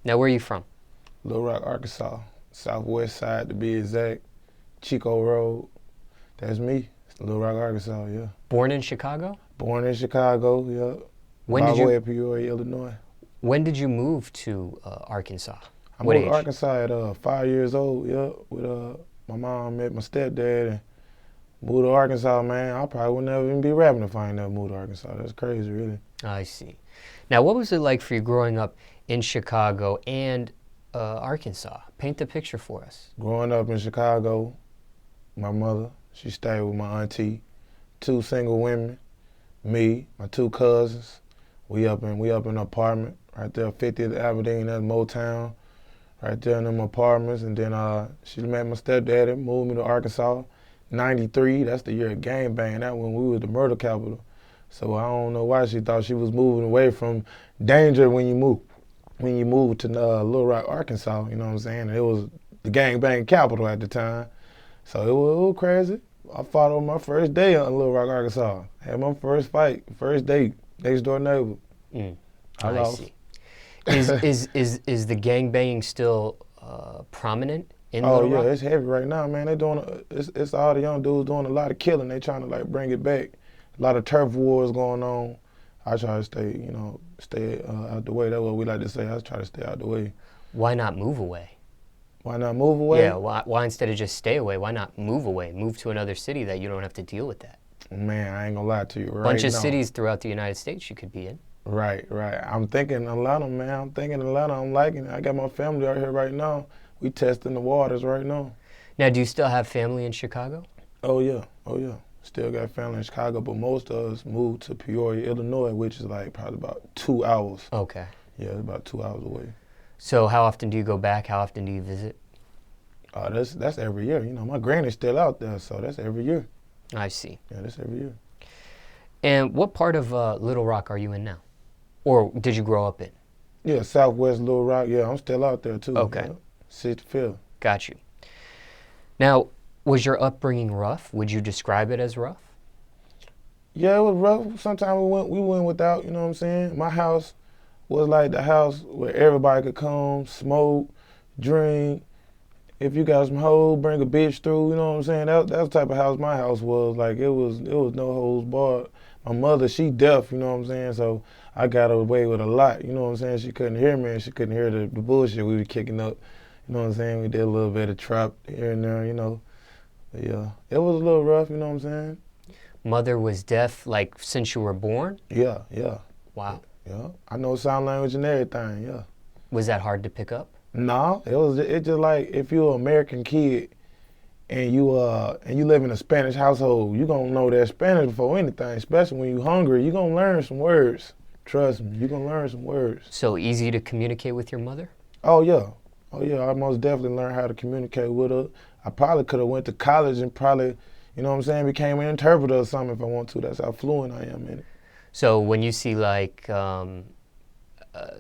Now, where are you from? Little Rock, Arkansas. Southwest side to be exact. Chico Road. That's me. Little Rock, Arkansas, yeah. Born in Chicago? Born in Chicago, yeah. When By did you? way of Peoria, Illinois. When did you move to Arkansas? I What moved age? to Arkansas at 5 years old, yeah. With my mom met my stepdad and moved to Arkansas, man. I probably would never even be rapping if I ain't never moved to Arkansas. That's crazy, really. I see. Now, what was it like for you growing up in Chicago and Arkansas? Paint the picture for us. Growing up in Chicago, my mother, she stayed with my auntie, 2 single women, me, my 2 cousins. We up in an apartment right there, 50th Aberdeen, that's Motown, right there in them apartments. And then she met my stepdaddy, moved me to Arkansas, 93. That's the year of gang bang. That when we was the murder capital. So I don't know why she thought she was moving away from danger when you move. When you moved to Little Rock, Arkansas, you know what I'm saying? And it was the gang bang capital at the time. So it was crazy. I fought on my first day in Little Rock, Arkansas. Had my first fight, first date, next door neighbor. I lost. See. Is the gang banging still prominent in Little Rock? Oh yeah, it's heavy right now, man. They doing it's all the young dudes doing a lot of killing. They trying to like bring it back. A lot of turf wars going on. I try to stay out the way. That's what we like to say. I try to stay out the way. Why not move away? Why not move away? Yeah, why instead of just stay away, why not move away? Move to another city that you don't have to deal with that. Man, I ain't gonna lie to you. Right Bunch of now. cities throughout the United States you could be in. Right. I'm thinking Atlanta, man. I'm thinking Atlanta. I'm liking it. I got my family out here right now. We testing the waters right now. Now, do you still have family in Chicago? Oh yeah. Still got family in Chicago, but most of us moved to Peoria, Illinois, which is like probably about 2 hours. Okay. Yeah, it's about 2 hours away. So how often do you go back? How often do you visit? That's every year. You know, my granny's still out there, so that's every year. I see. Yeah, that's every year. And what part of Little Rock are you in now? Or did you grow up in? Yeah, Southwest Little Rock. Yeah, I'm still out there too. Okay. Yeah. 65th. Got you. Now, was your upbringing rough? Would you describe it as rough? Yeah, it was rough. Sometimes we went without, you know what I'm saying? My house was like the house where everybody could come, smoke, drink. If you got some hoes, bring a bitch through, you know what I'm saying? That's the type of house my house was. Like it was no hoes barred. My mother, she deaf, you know what I'm saying? So I got away with a lot, you know what I'm saying? She couldn't hear me and she couldn't hear the bullshit we were kicking up. You know what I'm saying? We did a little bit of trap here and there, you know. But yeah, it was a little rough, you know what I'm saying? Mother was deaf, like, since you were born? Yeah. Wow. Yeah, I know sign language and everything, yeah. Was that hard to pick up? No, it's just like if you're an American kid and you live in a Spanish household, you gonna know that Spanish before anything, especially when you're hungry. You gonna learn some words. Trust me, you gonna learn some words. So easy to communicate with your mother? Oh yeah, I most definitely learned how to communicate with her. I probably could have went to college and probably, you know what I'm saying, became an interpreter or something if I want to. That's how fluent I am in it. So when you see like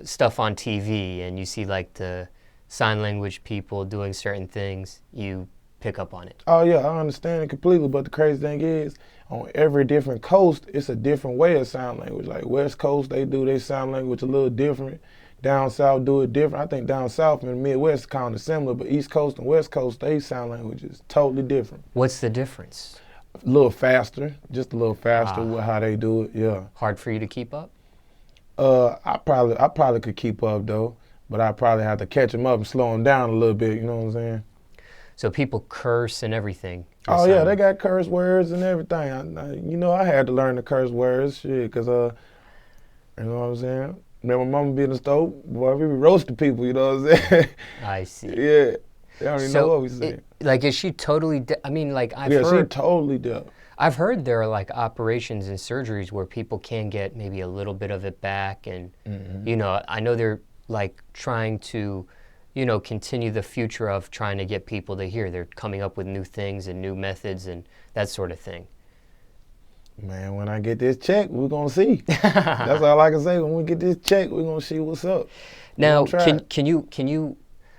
stuff on TV and you see like the sign language people doing certain things, you pick up on it? Oh yeah, I understand it completely, but the crazy thing is, on every different coast, it's a different way of sign language. Like West Coast, they do their sign language a little different. Down South do it different. I think down South and the Midwest kind of similar, but East Coast and West Coast, they sign language is totally different. What's the difference? A little faster, just a little faster with how they do it, yeah. Hard for you to keep up? I probably could keep up though, but I probably have to catch them up and slow them down a little bit, you know what I'm saying? So people curse and everything? Oh yeah, they got curse words and everything. I had to learn the curse words, shit, cause you know what I'm saying? Remember my mama be in the stove, boy, we be roasting people, you know what I'm saying? I see. Yeah, they don't even know what we saying. Like, is she totally, I mean, like, I've heard. She totally deaf. I've heard there are like operations and surgeries where people can get maybe a little bit of it back, and you know, I know they're like trying to, you know, continue the future of trying to get people to hear. They're coming up with new things and new methods and that sort of thing. Man, when I get this check, we're gonna see. That's all I can say. When we get this check, we're gonna see what's up. Now, can you,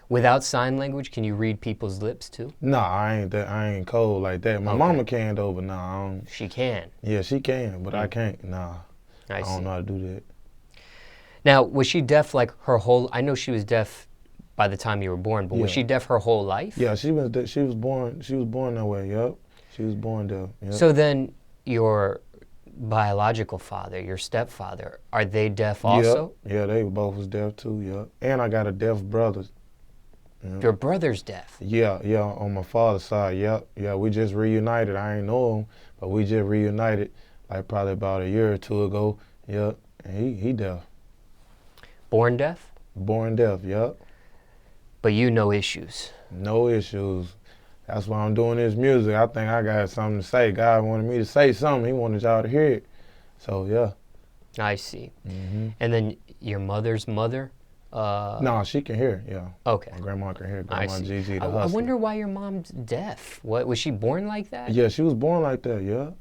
without sign language, can you read people's lips too? No, I ain't cold like that. My mama can though, but nah, I don't. She can. Yeah, she can, but I can't. Nah, I don't know how to do that. Now, was she deaf like her whole? I know she was deaf by the time you were born, but was she deaf her whole life? Yeah, she was born that way. Yep, she was born deaf. Yep. So then, your biological father, your stepfather, are they deaf also? Yeah, they both was deaf too. Yep, and I got a deaf brother. Yep. Your brother's deaf? Yeah, on my father's side. Yep, yeah, we just reunited. I ain't know him, but we just reunited like probably about a year or two ago. Yep, and he deaf. Born deaf? Born deaf. Yep. But you no issues. No issues. That's why I'm doing this music. I think I got something to say. God wanted me to say something. He wanted y'all to hear it. So, yeah. I see. And then your mother's mother? No, she can hear, yeah. Okay. My grandma can hear. Grandma Gigi, the hustler. I wonder why your mom's deaf. What, was she born like that? Yeah, she was born like that, yeah.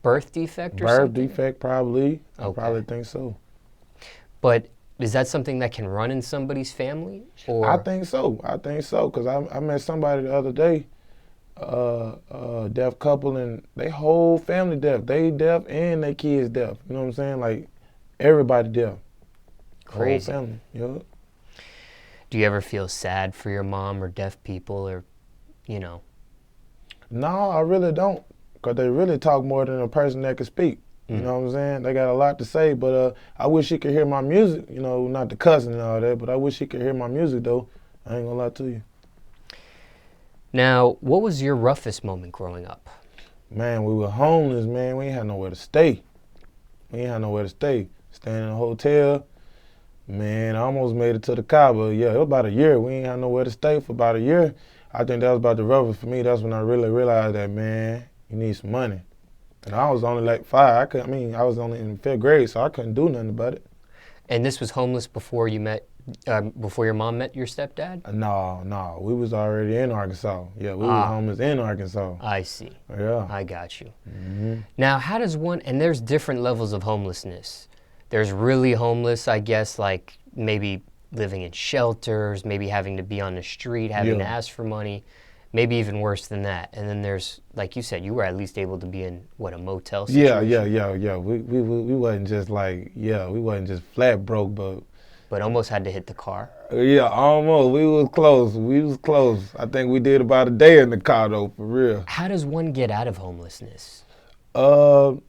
Birth defect or something? Birth defect, probably. Okay. I probably think so. But is that something that can run in somebody's family? Or? I think so, because I met somebody the other day, deaf couple, and they whole family deaf. They deaf and their kids deaf. You know what I'm saying? Like, everybody deaf. Crazy. Whole family, yeah. Do you ever feel sad for your mom or deaf people or, you know? No, I really don't, because they really talk more than a person that can speak. You know what I'm saying? They got a lot to say, but I wish she could hear my music, you know, not the cussing and all that, but I wish she could hear my music, though. I ain't gonna lie to you. Now, what was your roughest moment growing up? Man, we were homeless, man. We ain't had nowhere to stay. Staying in a hotel. Man, I almost made it to the car, but yeah, it was about a year. We ain't had nowhere to stay for about a year. I think that was about the roughest for me. That's when I really realized that, man, you need some money. And I was only like 5. I was only in 5th grade, so I couldn't do nothing about it. And this was homeless before you met, before your mom met your stepdad? No, we was already in Arkansas. Yeah, we was homeless in Arkansas. I see. Yeah. I got you. Now, how does one, and there's different levels of homelessness. There's really homeless, I guess, like maybe living in shelters, maybe having to be on the street, having to ask for money. Maybe even worse than that. And then there's, like you said, you were at least able to be in, what, a motel situation? Yeah. We wasn't just like, we wasn't just flat broke, but almost had to hit the car? Yeah, almost. We was close. I think we did about a day in the car, though, for real. How does one get out of homelessness? I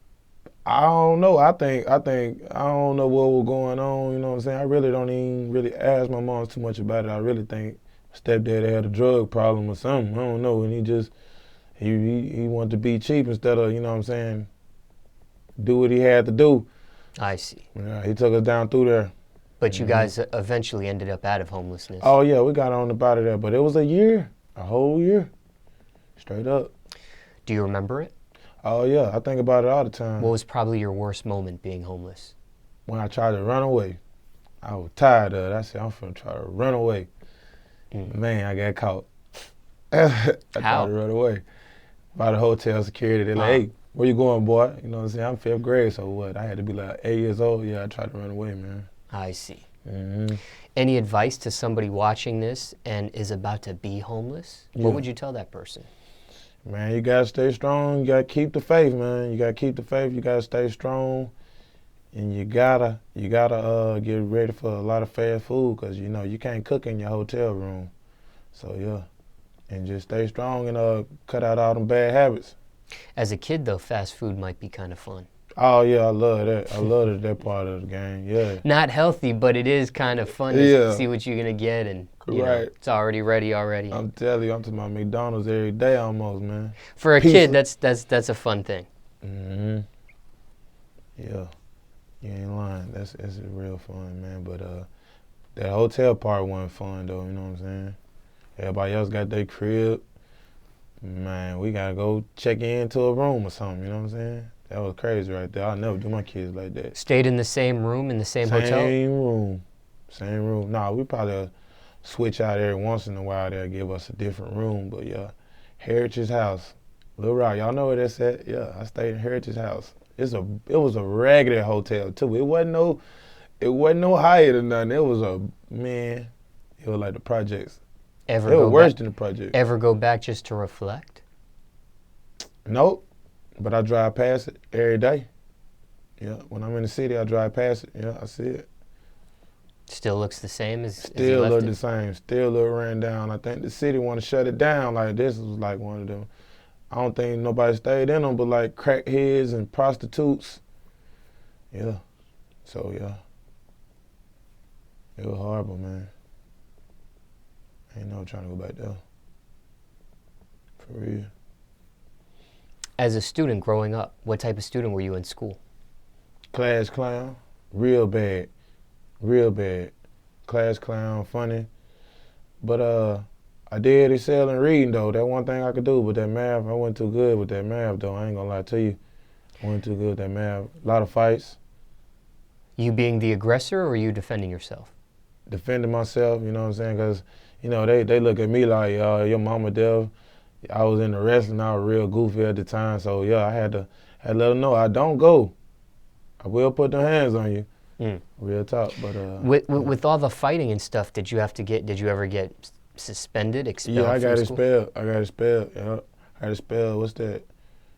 don't know. I don't know what was going on, you know what I'm saying? I really don't even really ask my mom too much about it. I really think stepdad had a drug problem or something. I don't know. And he wanted to be cheap instead of, you know what I'm saying, do what he had to do. I see. Yeah, he took us down through there. But you guys eventually ended up out of homelessness. Oh, yeah, we got on about it there. But it was a whole year, straight up. Do you remember it? Oh, yeah, I think about it all the time. What was probably your worst moment being homeless? When I tried to run away. I was tired of it. I said, I'm finna try to run away. Man, I got caught. I tried to run away. By the hotel security, they're like, hey, where you going, boy? You know what I'm saying? I'm 5th grade, so what? I had to be like 8 years old. Yeah, I tried to run away, man. I see. Any advice to somebody watching this and is about to be homeless? What would you tell that person? Man, you gotta stay strong. You gotta keep the faith, man. You gotta keep the faith. You gotta stay strong. And you gotta get ready for a lot of fast food, because you know you can't cook in your hotel room. So yeah, and just stay strong and cut out all them bad habits. As a kid though, fast food might be kind of fun. Oh yeah, I love that. I love that part of the game. Yeah. Not healthy, but it is kind of fun to see what you're gonna get, and you know, it's already ready already. I'm telling you, I'm talking about McDonald's every day almost, man. For a kid, that's a fun thing. Yeah. You ain't lying. It's real fun, man. But that hotel part wasn't fun though, you know what I'm saying? Everybody else got their crib. Man, we gotta go check into a room or something, you know what I'm saying? That was crazy right there. I'll never do my kids like that. Stayed in the same room in the same hotel? Same room. Nah, we probably switch out every once in a while. They'll give us a different room. But yeah, Heritage House. Little Rock, y'all know where that's at? Yeah, I stayed in Heritage House. It was a raggedy hotel too. It wasn't no higher than nothing. It was like the projects. It was worse than the project. Ever go back just to reflect? Nope. But I drive past it every day. Yeah, when I'm in the city, I drive past it. Yeah, I see it. Still looks the same as you Still left look it? the same. Still look ran down. I think the city want to shut it down. Like this was like one of them. I don't think nobody stayed in them, but like crackheads and prostitutes. Yeah. So yeah. It was horrible, man. Ain't no trying to go back there. For real. As a student growing up, what type of student were you in school? Class clown. Real bad. Real bad. Class clown, funny. But I did excel in reading though. That one thing I could do, but that math, I wasn't too good with that math though. I ain't gonna lie to you. I wasn't too good with that math. A lot of fights. You being the aggressor or you defending yourself? Defending myself, you know what I'm saying? Because, you know, they look at me like, your mama deaf. I was in the wrestling, I was real goofy at the time. So, yeah, I had to let them know, I don't go. I will put them hands on you. Real talk, but... With all the fighting and stuff, did you ever get suspended, expelled Yeah, I got from school? expelled. Yeah. I got expelled, what's that?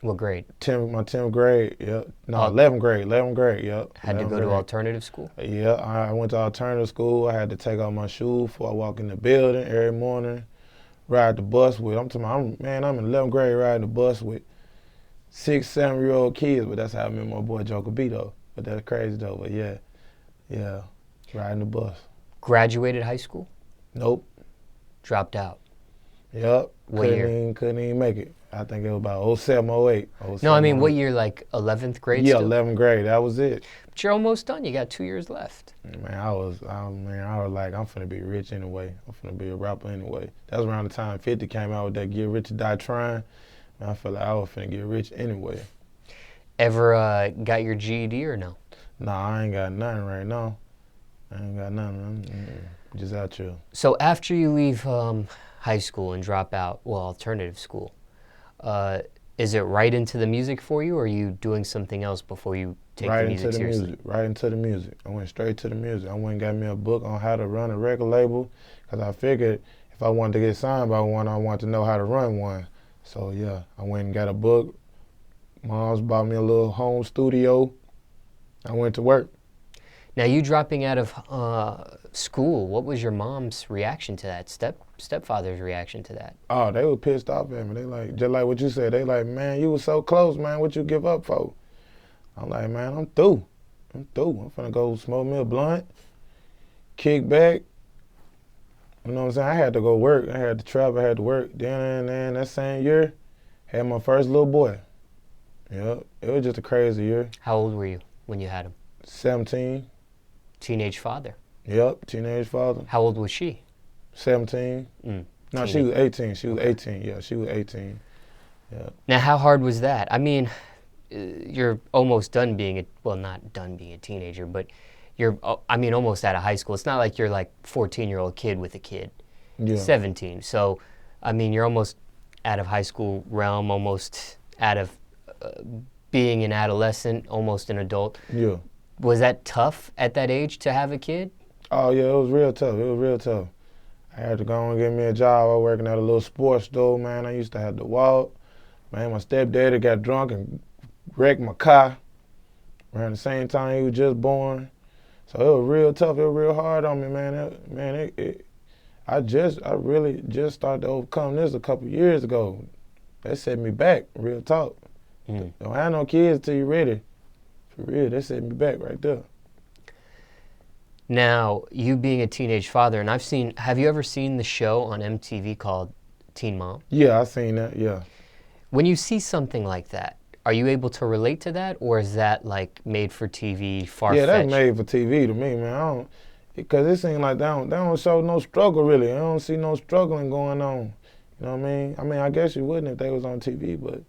What grade? My 10th grade, yep. No, 11th grade, yep. Had to go to alternative school? Yeah, I went to alternative school. I had to take off my shoes before I walk in the building every morning. Ride the bus with, I'm in 11th grade riding the bus with 6, 7-year-old kids, but that's how I met my boy Joker B though. But that's crazy though, but yeah, riding the bus. Graduated high school? Nope. Dropped out? Yep. What year? Couldn't even make it. I think it was about 07, 08. No, I mean, what year, like 11th grade Yeah, still? 11th grade, that was it. But you're almost done. You got 2 years left. Man, I was like, I'm finna be rich anyway. I'm finna be a rapper anyway. That was around the time 50 came out with that Get Rich or Die Trying. Man, I felt like I was finna get rich anyway. Ever got your GED or no? Nah, I ain't got nothing right now. I ain't got nothing. I'm just out here. So after you leave high school and drop out, well, alternative school, is it right into the music for you, or are you doing something else before you take the music seriously? Right into the music. I went straight to the music. I went and got me a book on how to run a record label, because I figured if I wanted to get signed by one, I wanted to know how to run one. So yeah, I went and got a book. Mom's bought me a little home studio. I went to work. Now, you dropping out of school, what was your mom's reaction to that, stepfather's reaction to that? Oh, they were pissed off at me. They like, just like what you said, they like, man, you was so close, man, what you give up for? I'm like, man, I'm through. I'm finna go smoke me a blunt, kick back. You know what I'm saying? I had to go work. I had to travel, I had to work. Then that same year, had my first little boy. Yep, it was just a crazy year. How old were you when you had him? 17. Teenage father? Yep, teenage father. How old was she? 17. No, she was 18. She was 18. Yeah, she was 18. Yeah. Now, how hard was that? I mean, you're almost done being not done being a teenager, but you're, almost out of high school. It's not like you're like 14-year-old kid with a kid. Yeah. 17. So, I mean, you're almost out of high school realm, almost out of being an adolescent, almost an adult. Yeah. Was that tough at that age to have a kid? Oh, yeah, it was real tough. I had to go and get me a job. I was working at a little sports store, man. I used to have to walk. Man, my stepdaddy got drunk and wrecked my car around the same time he was just born. So it was real tough. It was real hard on me, man. I really just started to overcome this a couple years ago. That set me back, real talk. Don't have no kids till you're ready. For real, that set me back right there. Now, you being a teenage father, and have you ever seen the show on MTV called Teen Mom? Yeah, I seen that, yeah. When you see something like that, are you able to relate to that, or is that like made for TV, far-fetched? Yeah, that's made for TV to me, man. Because it seems like they don't show no struggle really. I don't see no struggling going on. You know what I mean? I guess you wouldn't if they was on TV, but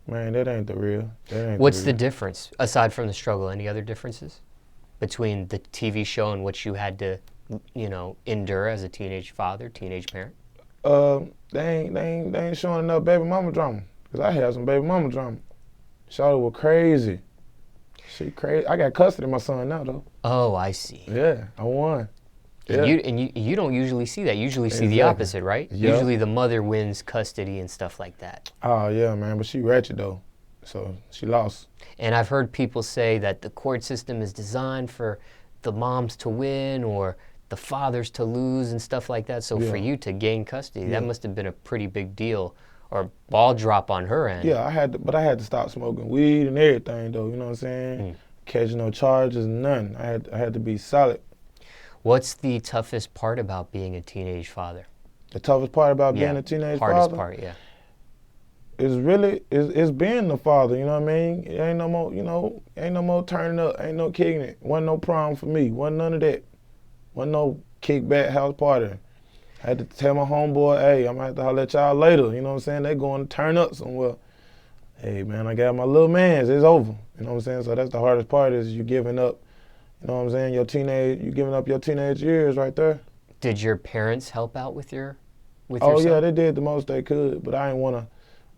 man, that ain't the real. What's the difference, aside from the struggle? Any other differences between the TV show and what you had to, endure as a teenage father, teenage parent? They ain't showing enough baby mama drama. Cause I had some baby mama drama. Shawty was crazy. She crazy. I got custody of my son now though. Oh, I see. Yeah, I won. Yeah. Yeah. You don't usually see that. You usually see the opposite, right? Yeah. Usually the mother wins custody and stuff like that. Oh yeah, man, but she ratchet though, so she lost. And I've heard people say that the court system is designed for the moms to win or the fathers to lose and stuff like that. So for you to gain custody, that must have been a pretty big deal, or ball drop on her end. Yeah, I had to stop smoking weed and everything though. You know what I'm saying? Catching no charges, none. I had to be solid. What's the toughest part about being a teenage father? The toughest part about being a teenage hardest father? part, yeah. It's being the father, you know what I mean? It ain't no more, ain't no more turning up, ain't no kicking it. Wasn't no prom for me, wasn't none of that. Wasn't no kickback house party. I had to tell my homeboy, hey, I'm gonna have to holler at y'all later, you know what I'm saying? They going to turn up somewhere. Hey man, I got my little mans, it's over. You know what I'm saying? So that's the hardest part, is you giving up, you know what I'm saying, you giving up your teenage years right there. Did your parents help out with your son? Yeah, they did the most they could, but I didn't wanna,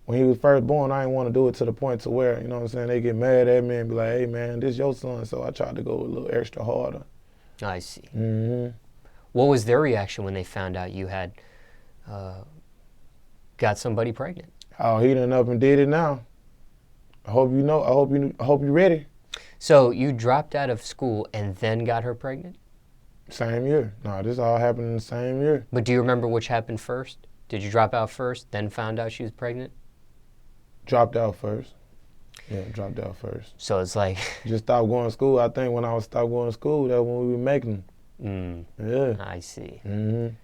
when he was first born, I didn't want to do it to the point to where, you know what I'm saying, they get mad at me and be like, hey man, this your son, so I tried to go a little extra harder. I see. Mm-hmm. What was their reaction when they found out you had got somebody pregnant? Oh, he done up and did it now. I hope you know. I hope you ready. So you dropped out of school and then got her pregnant? Same year. No, this all happened in the same year. But do you remember which happened first? Did you drop out first, then found out she was pregnant? Dropped out first. Yeah, dropped out first. So it's like... Just stopped going to school. I think when I was stopped going to school, that's when we were making them. Yeah. I see. Mm-hmm.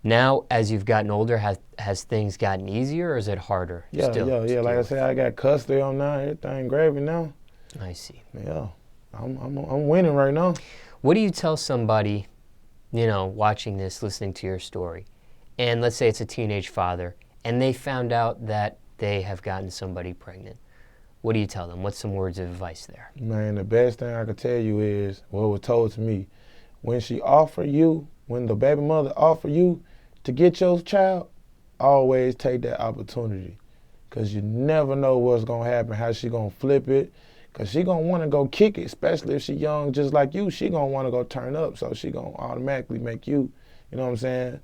Now, as you've gotten older, has things gotten easier, or is it harder? Yeah. Like I said, I got custody on now. Everything gravy now. I see. Yeah, I'm winning right now. What do you tell somebody, watching this, listening to your story, and let's say it's a teenage father, and they found out that they have gotten somebody pregnant? What do you tell them? What's some words of advice there? Man, the best thing I could tell you is what was told to me. When the baby mother offer you to get your child, always take that opportunity, because you never know what's going to happen, how she going to flip it, because she going to want to go kick it, especially if she young just like you. She going to want to go turn up, so she going to automatically make you, you know what I'm saying,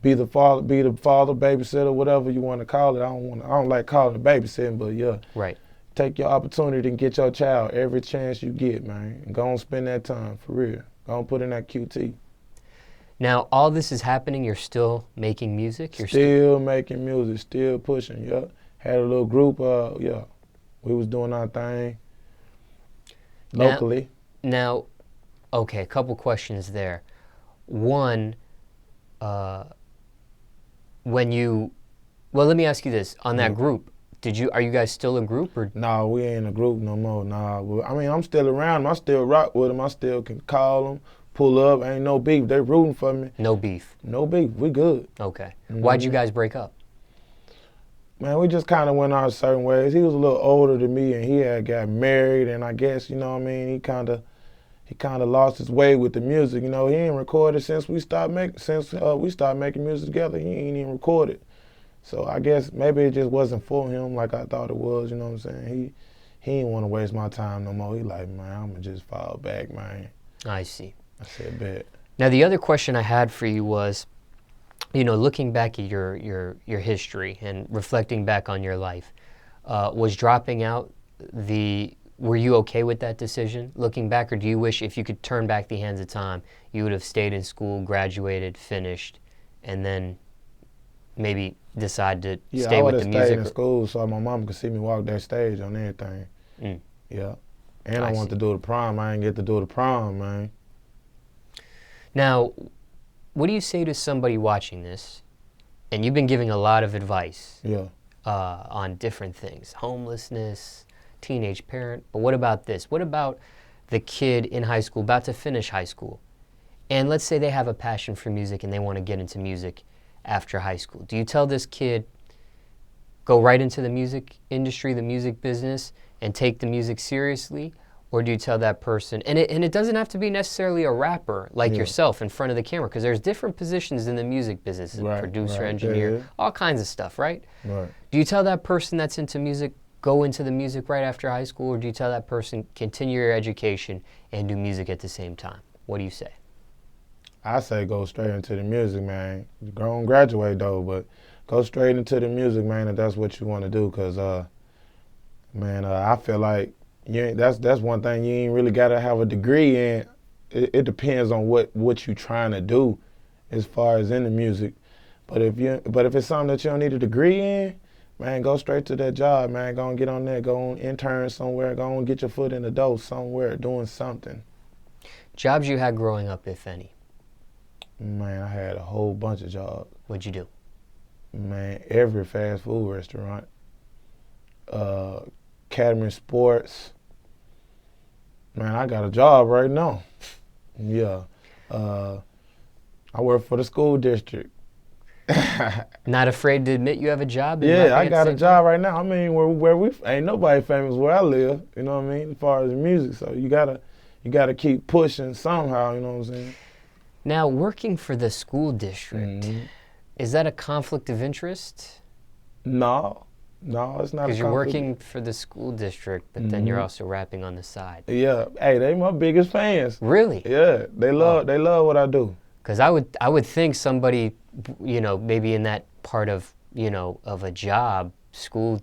be the father, babysitter, whatever you want to call it. I don't like calling it babysitting, but yeah. Right. Take your opportunity and get your child every chance you get, man. And go and spend that time, for real. Go and put in that QT. Now, all this is happening, you're still making music? You're still making music, still pushing, yeah. Had a little group, yeah. We was doing our thing locally. Now, okay, a couple questions there. One, let me ask you this. On that group, are you guys still a group? Or? No, we ain't a group no more, nah. I mean, I'm still around them. I still rock with them. I still can call them. Pull up, ain't no beef. They rooting for me. No beef? No beef, we good. Okay. Why'd you guys break up? Man, we just kind of went our certain ways. He was a little older than me, and he had got married, and I guess, you know what I mean, he kind of lost his way with the music. You know, he ain't recorded since we started making music together. He ain't even recorded. So I guess maybe it just wasn't for him like I thought it was, you know what I'm saying? He ain't want to waste my time no more. He like, man, I'm going to just fall back, man. I see. I said, bet. Now, the other question I had for you was, looking back at your history and reflecting back on your life, was dropping out were you okay with that decision, looking back, or do you wish if you could turn back the hands of time, you would have stayed in school, graduated, finished, and then maybe decide to stay with the music? Yeah, I would have stayed in school so my mom could see me walk that stage on everything. Yeah. And I wanted to do the prom. I didn't get to do the prom, man. Now, what do you say to somebody watching this, and you've been giving a lot of advice on different things, homelessness, teenage parent, but what about this? What about the kid in high school, about to finish high school, and let's say they have a passion for music and they want to get into music after high school? Do you tell this kid, go right into the music industry, the music business, and take the music seriously? Or do you tell that person, and it doesn't have to be necessarily a rapper like yourself in front of the camera, because there's different positions in the music business, producer, engineer, all kinds of stuff, right? Right. Do you tell that person that's into music, go into the music right after high school, or do you tell that person, continue your education and do music at the same time? What do you say? I say go straight into the music, man. Go and graduate, though, but go straight into the music, man, if that's what you want to do, because, man, I feel like, That's one thing you ain't really gotta have a degree in. It depends on what you trying to do, as far as in the music. But if it's something that you don't need a degree in, man, go straight to that job, man. Go and get on there. Go and intern somewhere. Go and get your foot in the door somewhere, doing something. Jobs you had growing up, if any? Man, I had a whole bunch of jobs. What'd you do? Man, every fast food restaurant, Academy Sports. Man, I got a job right now. Yeah. I work for the school district. Not afraid to admit you have a job? Yeah, I got a job right now. I mean, where we ain't nobody famous where I live. You know what I mean? As far as music, so you gotta keep pushing somehow. You know what I'm saying? Now, working for the school district, is that a conflict of interest? No, it's not. Because you're working for the school district, but then you're also rapping on the side. Yeah, hey, they my biggest fans. Really? Yeah, they love what I do. Because I would think somebody, maybe in that part of, of a job, school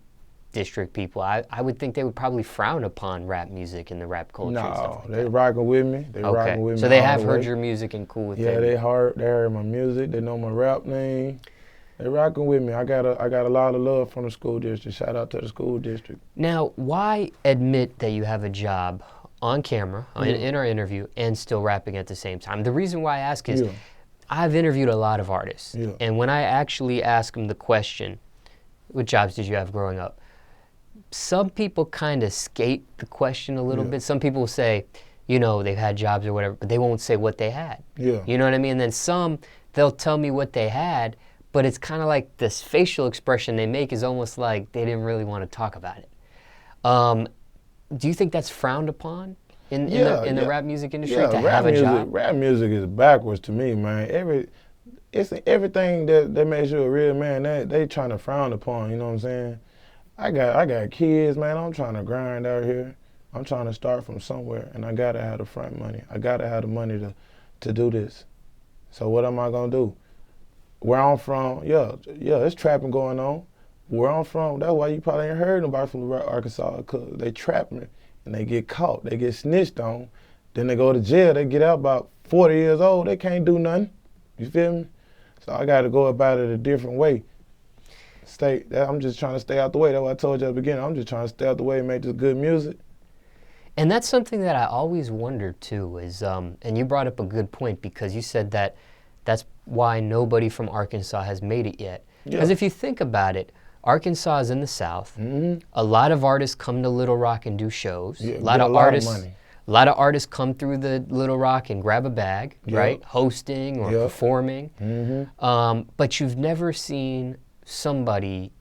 district people, I would think they would probably frown upon rap music and the rap culture and stuff like they rocking with me. They rocking with me. So they have heard your music and cool with it. Yeah, they heard my music. They know my rap name. They rocking with me. I got a lot of love from the school district. Shout out to the school district. Now, why admit that you have a job on camera, in our interview, and still rapping at the same time? The reason why I ask is I've interviewed a lot of artists, and when I actually ask them the question, what jobs did you have growing up? Some people kind of skate the question a little bit. Some people say, they've had jobs or whatever, but they won't say what they had. Yeah. You know what I mean? And then some, they'll tell me what they had, but it's kind of like this facial expression they make is almost like they didn't really want to talk about it. Do you think that's frowned upon in the rap music industry to have a job? Rap music is backwards to me, man. It's everything that makes you a real man. They trying to frown upon. You know what I'm saying? I got kids, man. I'm trying to grind out here. I'm trying to start from somewhere, and I gotta have the front money. I gotta have the money to do this. So what am I gonna do? Where I'm from, it's trapping going on. Where I'm from, that's why you probably ain't heard nobody from Arkansas, because they trap me and they get caught. They get snitched on. Then they go to jail. They get out about 40 years old. They can't do nothing. You feel me? So I got to go about it a different way. I'm just trying to stay out the way. That's what I told you at the beginning. I'm just trying to stay out the way and make this good music. And that's something that I always wondered too, is, and you brought up a good point, because you said that that's why nobody from Arkansas has made it yet. Because if you think about it, Arkansas is in the South. A lot of artists come to Little Rock and do shows. Yeah, a lot of artists come through the Little Rock and grab a bag, right? Hosting or performing. But you've never seen somebody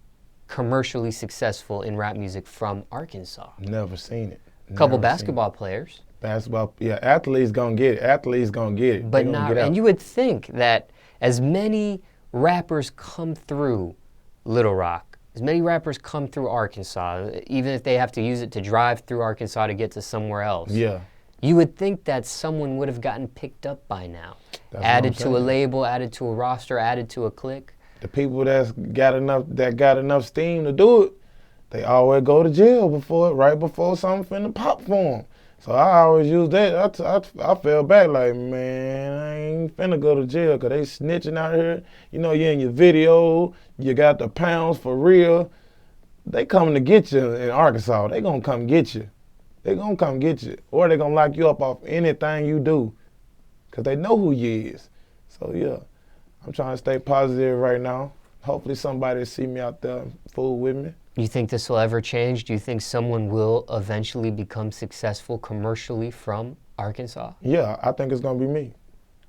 commercially successful in rap music from Arkansas. Never seen it. A couple basketball players. Athletes gonna get it. But not, and you would think that as many rappers come through Little Rock, as many rappers come through Arkansas, even if they have to use it to drive through Arkansas to get to somewhere else. Yeah. You would think that someone would have gotten picked up by now. Added to a label, added to a roster, added to a clique. The people that got enough steam to do it, they always go to jail right before something finna pop for them. So I always use that. I fell back like, man, I ain't finna go to jail because they snitching out here. You in your video, you got the pounds for real. They coming to get you in Arkansas. They gonna come get you. They gonna come get you. Or they gonna lock you up off anything you do because they know who you is. So yeah, I'm trying to stay positive right now. Hopefully somebody see me out there and fool with me. You think this will ever change? Do you think someone will eventually become successful commercially from Arkansas? Yeah, I think it's gonna be me.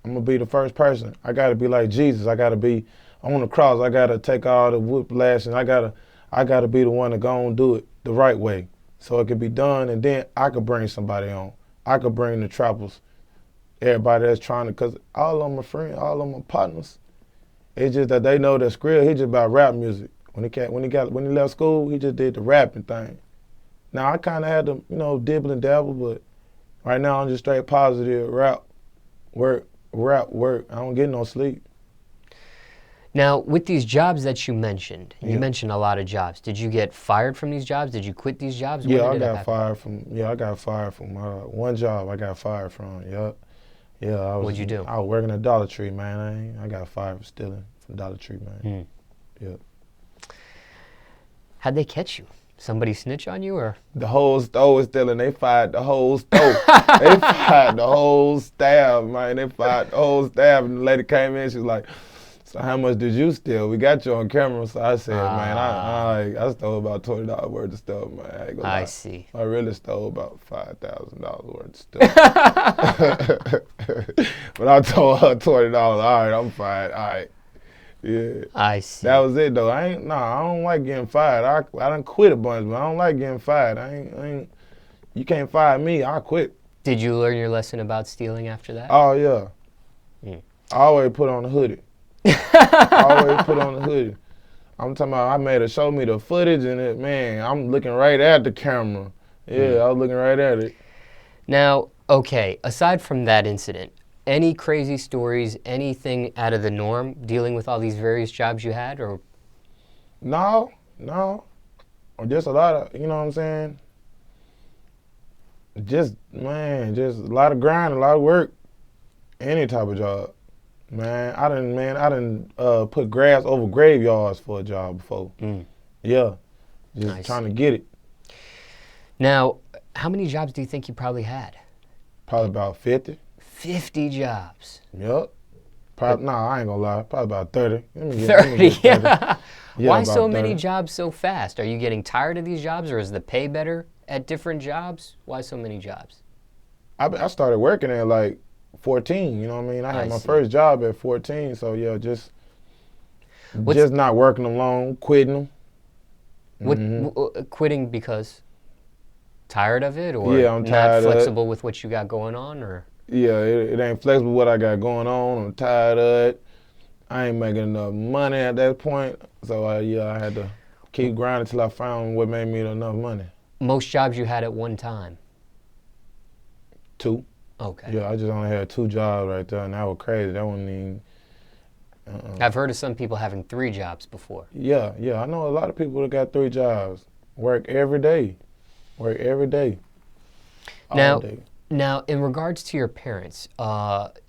I'm gonna be the first person. I gotta be like Jesus. I gotta be on the cross. I gotta take all the whiplash, and I gotta be the one to go and do it the right way, so it can be done, and then I could bring somebody on. I could bring the trappers, everybody that's trying to, cause all of them are friends, all of them are partners. It's just that they know that Skrill, he just about rap music. When he left school, he just did the rapping thing. Now I kind of had to, dibble and dabble, but right now I'm just straight positive rap, work. I don't get no sleep. Now, with these jobs that you mentioned a lot of jobs. Did you get fired from these jobs? Did you quit these jobs? Yeah, I got fired from one job I got fired from, yup. Yeah, What'd you do? I was working at Dollar Tree, man. I got fired for stealing from Dollar Tree, man. Yep. How'd they catch you? Somebody snitch on you, or? The whole store was stealing. They fired the whole store. They fired the whole staff, man. They fired the whole staff. And the lady came in, she was like, so how much did you steal? We got you on camera. So I said, man, I stole about $20 worth of stuff, man. I ain't gonna lie. See. I really stole about $5,000 worth of stuff. But I told her $20, all right, I'm fine, all right. Yeah. I see. That was it though. I don't like getting fired. I done quit a bunch, but I don't like getting fired. You can't fire me, I quit. Did you learn your lesson about stealing after that? Oh yeah. I always put on the hoodie. I'm talking about I made her show me the footage and it, man, I'm looking right at the camera. Yeah, I was looking right at it. Now, okay, aside from that incident, any crazy stories, anything out of the norm dealing with all these various jobs you had, or? No. Or just a lot of, you know what I'm saying? Just a lot of grind, a lot of work. Any type of job. Man, I done put grass over graveyards for a job before. Yeah, just trying to get it. Now, how many jobs do you think you probably had? Probably about 50. 50 jobs. Yep. I ain't gonna lie. Probably about 30. 30? Yeah. Why so 30. many jobs so fast? Are you getting tired of these jobs, or is the pay better at different jobs? Why so many jobs? I started working at like 14, you know what I mean? I had my first job at 14, so yeah, just not working them long, quitting them. Quitting because tired of it, or I'm not flexible with what you got going on, or? Yeah, it ain't flexible what I got going on. I'm tired of it. I ain't making enough money at that point, so I had to keep grinding till I found what made me enough money. Most jobs you had at one time? 2. Okay. Yeah, I just only had 2 jobs right there, and that was crazy. That wasn't even. I've heard of some people having 3 jobs before. Yeah, I know a lot of people that got 3 jobs. Work every day. All day. Now, in regards to your parents,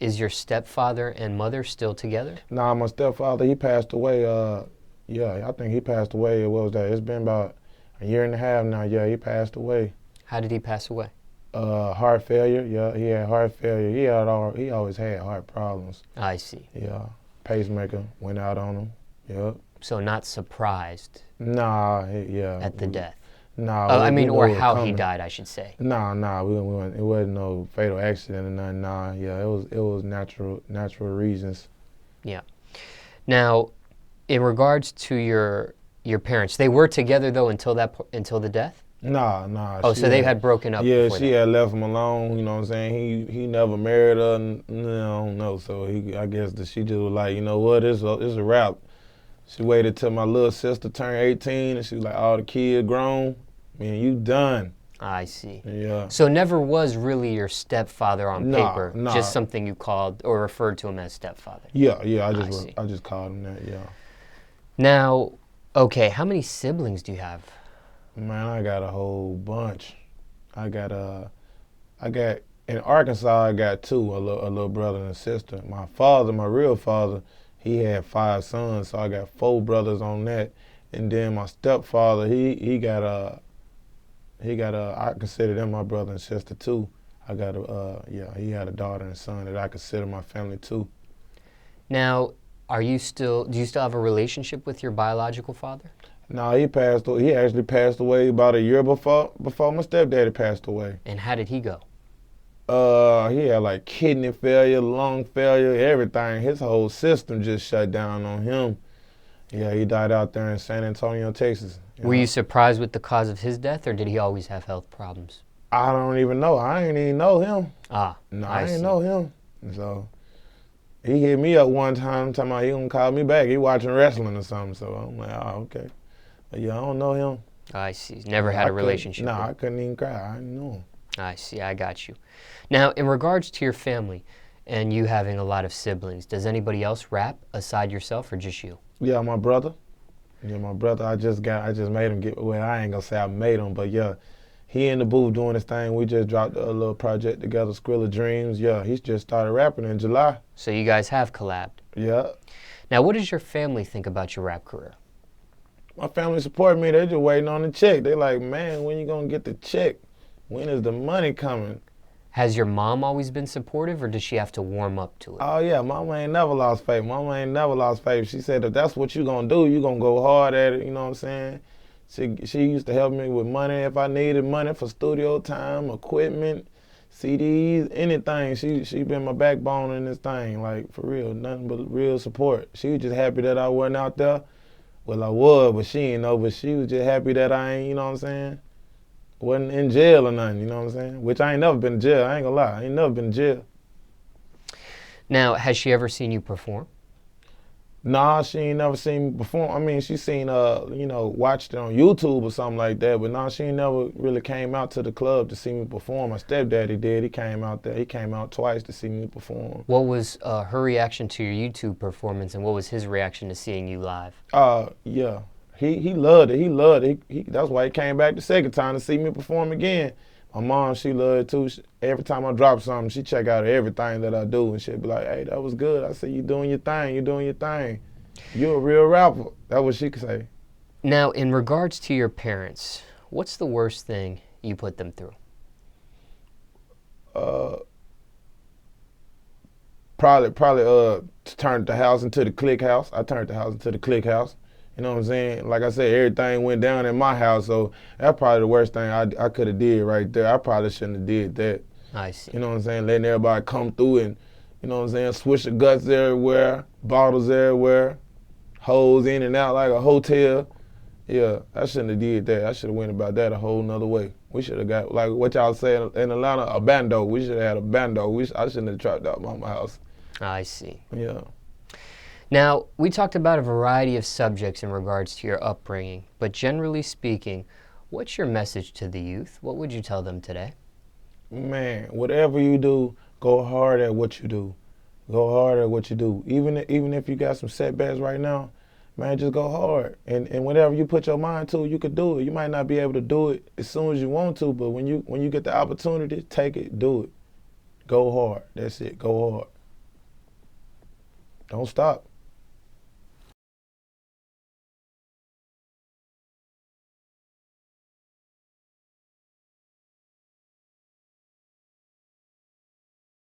is your stepfather and mother still together? Nah, my stepfather, he passed away. I think he passed away. What was that? It's been about a year and a half now. Yeah, he passed away. How did he pass away? Heart failure. Yeah, he had heart failure. He always had heart problems. I see. Yeah, pacemaker went out on him. Yep. So not surprised. Nah, at the death. Nah. Or how he died, I should say. Nah. We it wasn't no fatal accident or nothing. Nah. Yeah, it was natural reasons. Yeah. Now, in regards to your parents, they were together though until the death? Nah. Oh, so they had broken up. Yeah, she had left him alone. You know what I'm saying? He never married her. I don't know. So I guess that she just was like, you know what? It's a wrap. She waited till my little sister turned 18, and she was like, all the kids grown. Man, you done. I see. Yeah. So never was really your stepfather on paper. Nah. Just something you called or referred to him as stepfather. Yeah. I just called him that. Yeah. Now, okay, how many siblings do you have? Man, I got a whole bunch. I got in Arkansas. I got 2, a little brother and a sister. My father, my real father, he had 5 sons, so I got 4 brothers on that. And then my stepfather, he got I consider them my brother and sister too. I got he had a daughter and son that I consider my family too. Now, do you still have a relationship with your biological father? No, he passed away. He actually passed away about a year before my stepdaddy passed away. And how did he go? He had like kidney failure, lung failure, everything. His whole system just shut down on him. Yeah, he died out there in San Antonio, Texas. Were you surprised with the cause of his death, or did he always have health problems? I don't even know. I ain't even know him. No, I didn't know him. So he hit me up one time, talking about he gonna call me back. He watching wrestling or something. So I'm like, okay. But yeah, I don't know him. I see. Never had a relationship. No, I couldn't even cry. I didn't know him. I see. I got you. Now, in regards to your family, and you having a lot of siblings, does anybody else rap aside yourself or just you? Yeah, my brother. Yeah, my brother. I just made him get. Well, I ain't gonna say I made him, but yeah, he in the booth doing his thing. We just dropped a little project together, Skrill of Dreams. Yeah, he's just started rapping in July. So you guys have collabed. Yeah. Now, what does your family think about your rap career? My family support me. They just waiting on the check. They like, man, when you gonna get the check? When is the money coming? Has your mom always been supportive, or does she have to warm up to it? Oh yeah, mama ain't never lost faith. Mama ain't never lost faith. She said if that's what you gonna do, you gonna go hard at it. You know what I'm saying? She used to help me with money if I needed money for studio time, equipment, CDs, anything. She been my backbone in this thing, like for real, nothing but real support. She was just happy that I wasn't out there. Well, I was, but she ain't know. But she was just happy that I ain't, you know what I'm saying? Wasn't in jail or nothing, you know what I'm saying? Which I ain't never been in jail. I ain't gonna lie, I ain't never been in jail. Now, has she ever seen you perform? Nah, she ain't never seen me perform. I mean, she seen, watched it on YouTube or something like that, but nah, she ain't never really came out to the club to see me perform. My stepdaddy did. He came out there. He came out twice to see me perform. What was her reaction to your YouTube performance, and what was his reaction to seeing you live? Yeah. He loved it. He loved it. That's why he came back the second time to see me perform again. My mom, she loved it too. Every time I drop something, she check out everything that I do, and she'd be like, hey, that was good. I said, you doing your thing. You doing your thing. You a real rapper. That's what she could say. Now, in regards to your parents, what's the worst thing you put them through? Probably turned the house into the click house. I turned the house into the click house. You know what I'm saying? Like I said, everything went down in my house, so that's probably the worst thing I could have did right there. I probably shouldn't have did that. I see. You know what I'm saying? Letting everybody come through and, you know what I'm saying, swish the guts everywhere, bottles everywhere, hoes in and out like a hotel. Yeah, I shouldn't have did that. I should have went about that a whole nother way. We should have got, like what y'all say in Atlanta, a bando. We should have had a bando. I shouldn't have trapped out mama house. I see. Yeah. Now, we talked about a variety of subjects in regards to your upbringing, but generally speaking, what's your message to the youth? What would you tell them today? Man, whatever you do, go hard at what you do. Go hard at what you do. Even if you got some setbacks right now, man, just go hard. And whatever you put your mind to, you could do it. You might not be able to do it as soon as you want to, but when you get the opportunity, take it, do it. Go hard. That's it. Go hard. Don't stop.